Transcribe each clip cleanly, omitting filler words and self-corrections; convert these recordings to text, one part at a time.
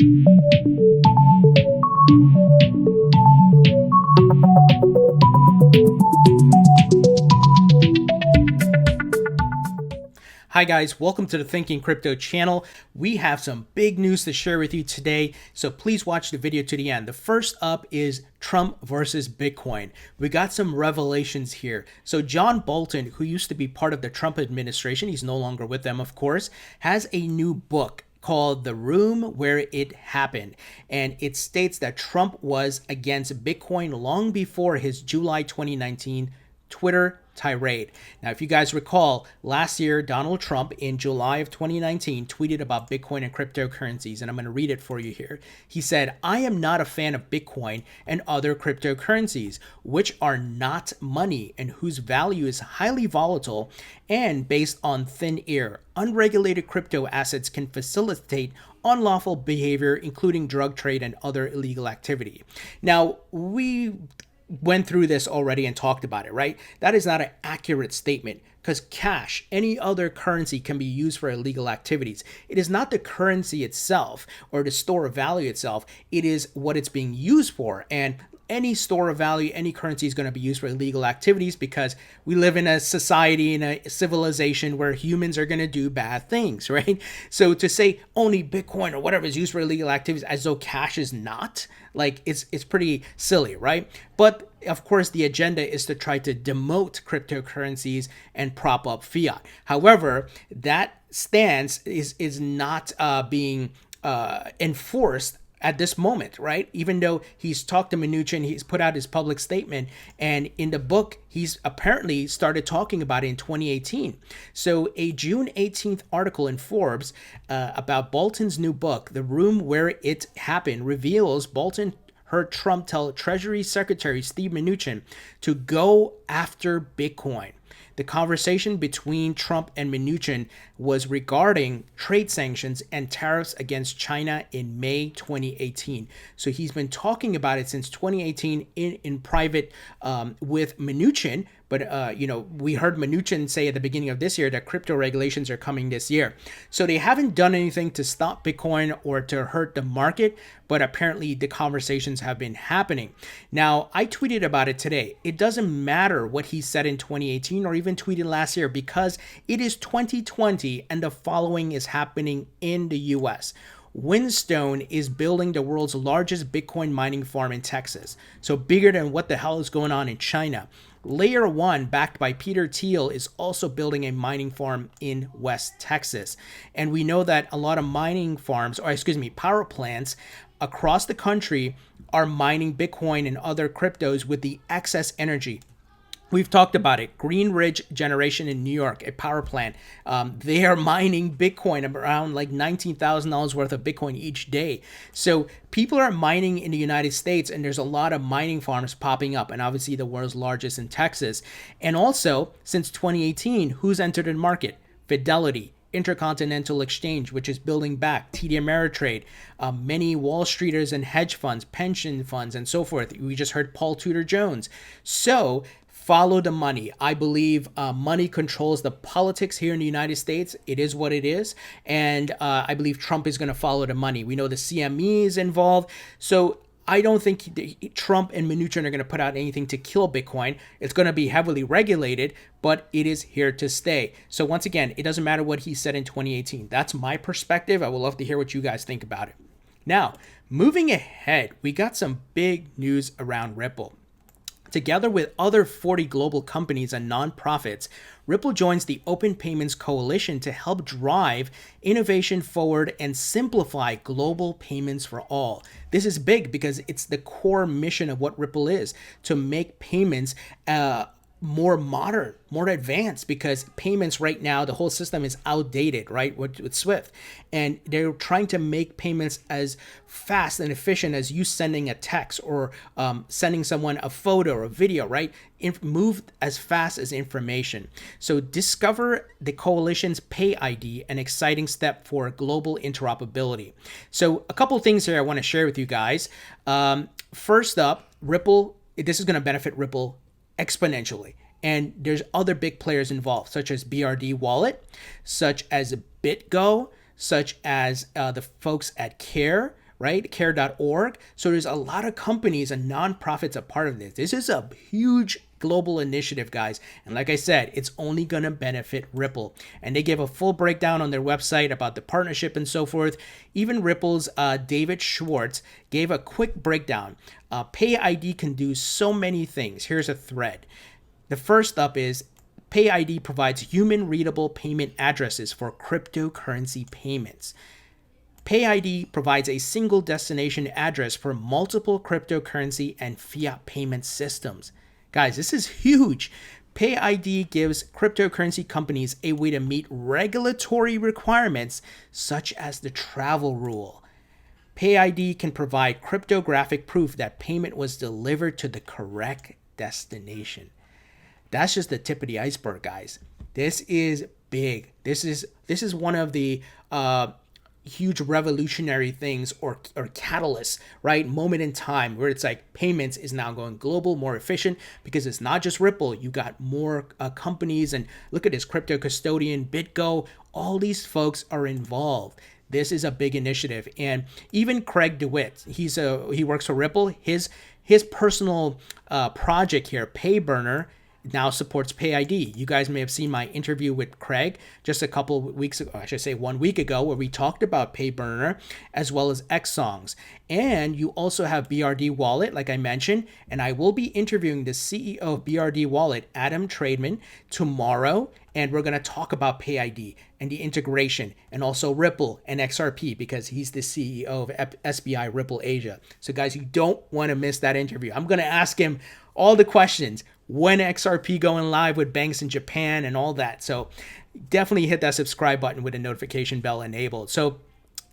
Hi guys, welcome to the Thinking Crypto channel. We have some big news to share with you today, so please watch the video to the end. The first up is Trump versus Bitcoin. We got some revelations here. So John Bolton, who used to be part of the Trump administration, he's no longer with them of course, has a new book called The Room Where It Happened. And it states that Trump was against Bitcoin long before his July 2019 Twitter tirade. Now, if you guys recall, last year, Donald Trump in July of 2019 tweeted about Bitcoin and cryptocurrencies, and I'm going to read it for you here. He said, "I am not a fan of Bitcoin and other cryptocurrencies, which are not money and whose value is highly volatile and based on thin air. Unregulated crypto assets can facilitate unlawful behavior, including drug trade and other illegal activity." Now, we went through this already and talked about it, right? That is not an accurate statement because cash, any other currency, can be used for illegal activities. It is not the currency itself or the store of value itself. It is what it's being used for. And any store of value, any currency is going to be used for illegal activities because we live in a society, in a civilization where humans are going to do bad things, right? So to say only Bitcoin or whatever is used for illegal activities as though cash is not, like it's pretty silly, right? But of course, the agenda is to try to demote cryptocurrencies and prop up fiat. However, that stance is not being enforced at this moment, right? Even though he's talked to Mnuchin, he's put out his public statement, and in the book, he's apparently started talking about it in 2018. So a June 18th article in Forbes about Bolton's new book, The Room Where It Happened, reveals Bolton heard Trump tell Treasury Secretary Steve Mnuchin to go after Bitcoin. The conversation between Trump and Mnuchin was regarding trade sanctions and tariffs against China in May 2018. So he's been talking about it since 2018 in private with Mnuchin. But, we heard Mnuchin say at the beginning of this year that crypto regulations are coming this year. So they haven't done anything to stop Bitcoin or to hurt the market, but apparently the conversations have been happening. Now, I tweeted about it today. It doesn't matter what he said in 2018 or even tweeted last year because it is 2020 and the following is happening in the US. Whinstone is building the world's largest Bitcoin mining farm in Texas. So bigger than what the hell is going on in China. Layer 1, backed by Peter Thiel, is also building a mining farm in West Texas. And we know that a lot of mining farms, power plants across the country are mining Bitcoin and other cryptos with the excess energy. We've talked about it. Green Ridge Generation in New York, a power plant. They are mining Bitcoin around like $19,000 worth of Bitcoin each day. So people are mining in the United States, and there's a lot of mining farms popping up, and obviously the world's largest in Texas. And also, since 2018, who's entered the market? Fidelity, Intercontinental Exchange, which is building back, TD Ameritrade, many Wall Streeters and hedge funds, pension funds, and so forth. We just heard Paul Tudor Jones. So follow the money. I believe money controls the politics here in the United States. It is what it is. And I believe Trump is going to follow the money. We know the CME is involved. So I don't think Trump and Mnuchin are going to put out anything to kill Bitcoin. It's going to be heavily regulated, but it is here to stay. So once again, it doesn't matter what he said in 2018. That's my perspective. I would love to hear what you guys think about it. Now, moving ahead, we got some big news around Ripple. Together with other 40 global companies and nonprofits, Ripple joins the Open Payments Coalition to help drive innovation forward and simplify global payments for all. This is big because it's the core mission of what Ripple is, to make payments more modern, more advanced, because payments right now, the whole system is outdated, right, with Swift. And they're trying to make payments as fast and efficient as you sending a text or sending someone a photo or a video, right? Move as fast as information. So discover the coalition's PayID, an exciting step for global interoperability. So a couple of things here I want to share with you guys. First up, Ripple, this is going to benefit Ripple exponentially. And there's other big players involved, such as BRD Wallet, such as BitGo, such as the folks at Care, right? Care.org. So there's a lot of companies and nonprofits a part of this. This is a huge global initiative, guys. And like I said, it's only going to benefit Ripple. And they give a full breakdown on their website about the partnership and so forth. Even Ripple's David Schwartz gave a quick breakdown. PayID can do so many things. Here's a thread. The first up is PayID provides human-readable payment addresses for cryptocurrency payments. PayID provides a single destination address for multiple cryptocurrency and fiat payment systems. Guys, this is huge. PayID gives cryptocurrency companies a way to meet regulatory requirements such as the travel rule. PayID can provide cryptographic proof that payment was delivered to the correct destination. That's just the tip of the iceberg, guys. This is big. This is one of the huge revolutionary things or catalysts, right? Moment in time where it's like payments is now going global, more efficient, because it's not just Ripple. You got more companies, and look at this crypto custodian, BitGo. All these folks are involved. This is a big initiative. And even Craig DeWitt, he works for Ripple. His personal project here, Payburner, now supports PayID. You guys may have seen my interview with Craig just a couple of weeks ago, I should say 1 week ago, where we talked about Payburner as well as Xsongs. And you also have BRD Wallet, like I mentioned, and I will be interviewing the CEO of BRD Wallet, Adam Trademan, tomorrow, and we're going to talk about PayID and the integration, and also Ripple and XRP, because he's the CEO of SBI Ripple Asia. So guys, you don't want to miss that interview. I'm going to ask him all the questions. When XRP going live with banks in Japan and all that. So definitely hit that subscribe button with the notification bell enabled. So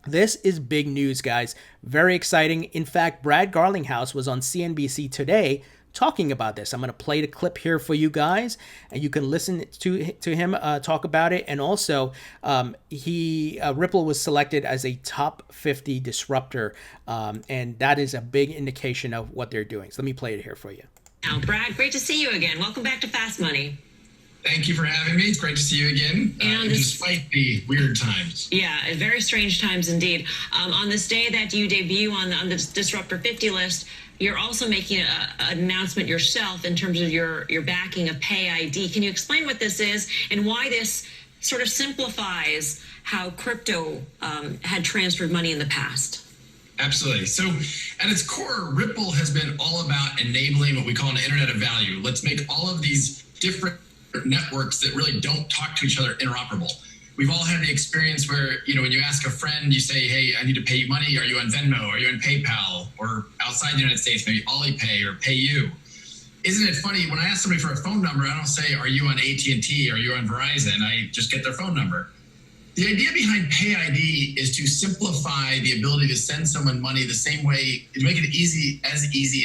this is big news, guys. Very exciting. In fact, Brad Garlinghouse was on CNBC today talking about this. I'm going to play the clip here for you guys, and you can listen to him talk about it. And also, Ripple was selected as a top 50 disruptor, and that is a big indication of what they're doing. So let me play it here for you. Now, Brad, great to see you again. Welcome back to Fast Money. Thank you for having me. It's great to see you again, despite the weird times. Yeah, very strange times indeed. On this day that you debut on the Disruptor 50 list, you're also making an announcement yourself in terms of your backing of PayID. Can you explain what this is and why this sort of simplifies how crypto had transferred money in the past? Absolutely. So at its core, Ripple has been all about enabling what we call an internet of value. Let's make all of these different networks that really don't talk to each other interoperable. We've all had the experience where, when you ask a friend, you say, hey, I need to pay you money. Are you on Venmo? Are you on PayPal? Or outside the United States, maybe Alipay or PayU. Isn't it funny? When I ask somebody for a phone number, I don't say, are you on AT&T? Are you on Verizon? I just get their phone number. The idea behind PayID is to simplify the ability to send someone money the same way, to make it easy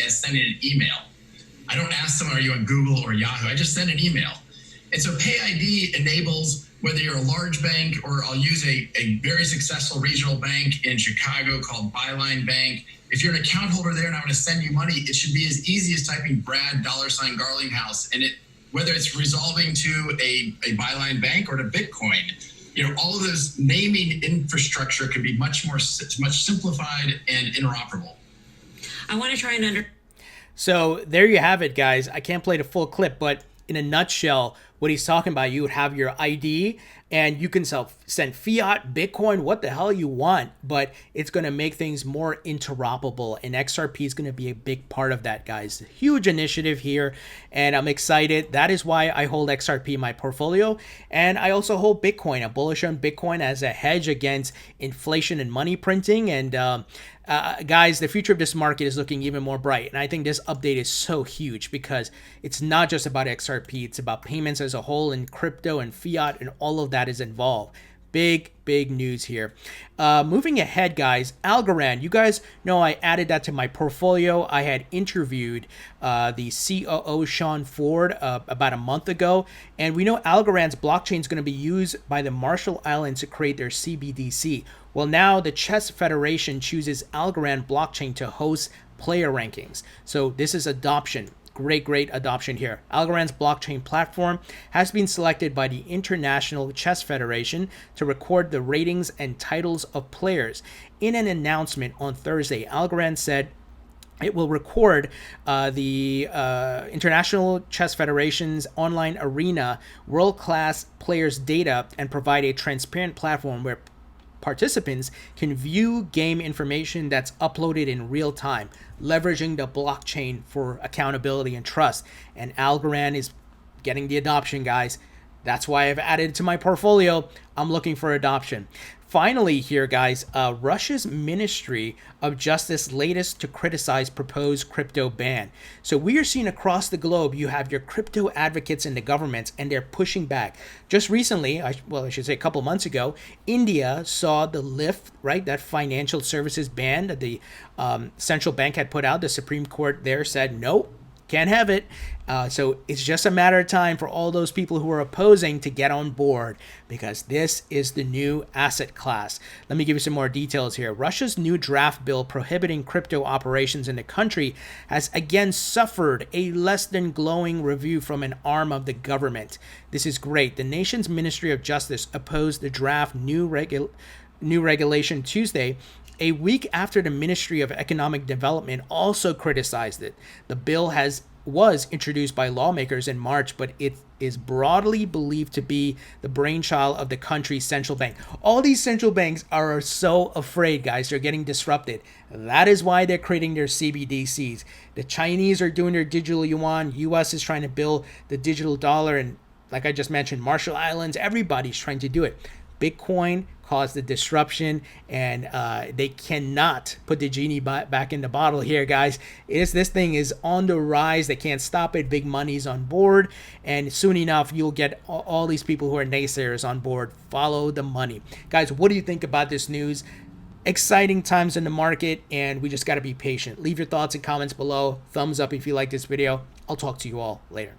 as sending an email. I don't ask someone, are you on Google or Yahoo? I just send an email. And so PayID enables, whether you're a large bank, or I'll use a very successful regional bank in Chicago called Byline Bank. If you're an account holder there and I'm going to send you money, it should be as easy as typing Brad $Garlinghouse, and whether it's resolving to a Byline Bank or to Bitcoin. All of those naming infrastructure can be much simplified and interoperable. I want to try and So there you have it, guys. I can't play the full clip, but in a nutshell, what he's talking about, you would have your ID and you can send fiat, Bitcoin, what the hell you want, but it's going to make things more interoperable, and XRP is going to be a big part of that, guys. Huge initiative here, and I'm excited. That is why I hold XRP in my portfolio, and I also hold Bitcoin. I'm bullish on Bitcoin as a hedge against inflation and money printing, and guys, the future of this market is looking even more bright, and I think this update is so huge because it's not just about XRP, it's about payments as a whole, and crypto and fiat and all of that is involved. Big news here. Moving ahead, guys, Algorand. You guys know I added that to my portfolio. I had interviewed the COO, Sean Ford, about a month ago, and we know Algorand's blockchain is going to be used by the Marshall Islands to create their CBDC. Well, now the Chess Federation chooses Algorand blockchain to host player rankings. So this is adoption. great adoption here. Algorand's blockchain platform has been selected by the International Chess Federation to record the ratings and titles of players. In an announcement on Thursday, Algorand said it will record the International Chess Federation's online arena world-class players' data and provide a transparent platform where participants can view game information that's uploaded in real time, leveraging the blockchain for accountability and trust. And Algorand is getting the adoption, guys. That's why I've added it to my portfolio. I'm looking for adoption. Finally here, guys, Russia's Ministry of Justice latest to criticize proposed crypto ban. So we are seeing across the globe, you have your crypto advocates in the governments, and they're pushing back. Just recently, I should say a couple months ago, India saw the lift, right? That financial services ban that the central bank had put out. The Supreme Court there said, nope, can't have it. So it's just a matter of time for all those people who are opposing to get on board, because this is the new asset class. Let me give you some more details here. Russia's new draft bill prohibiting crypto operations in the country has again suffered a less than glowing review from an arm of the government. This is great. The nation's Ministry of Justice opposed the draft new regulation Tuesday, a week after the Ministry of Economic Development also criticized it. The bill was introduced by lawmakers in March, but it is broadly believed to be the brainchild of the country's central bank. All these central banks are so afraid, guys. They're getting disrupted. That is why they're creating their CBDCs. The Chinese are doing their digital yuan. US is trying to build the digital dollar. And like I just mentioned, Marshall Islands, everybody's trying to do it. Bitcoin caused the disruption, and they cannot put the genie back in the bottle here, guys. This thing is on the rise. They can't stop it. Big money's on board, and soon enough, you'll get all these people who are naysayers on board. Follow the money. Guys, what do you think about this news? Exciting times in the market, and we just got to be patient. Leave your thoughts and comments below. Thumbs up if you like this video. I'll talk to you all later.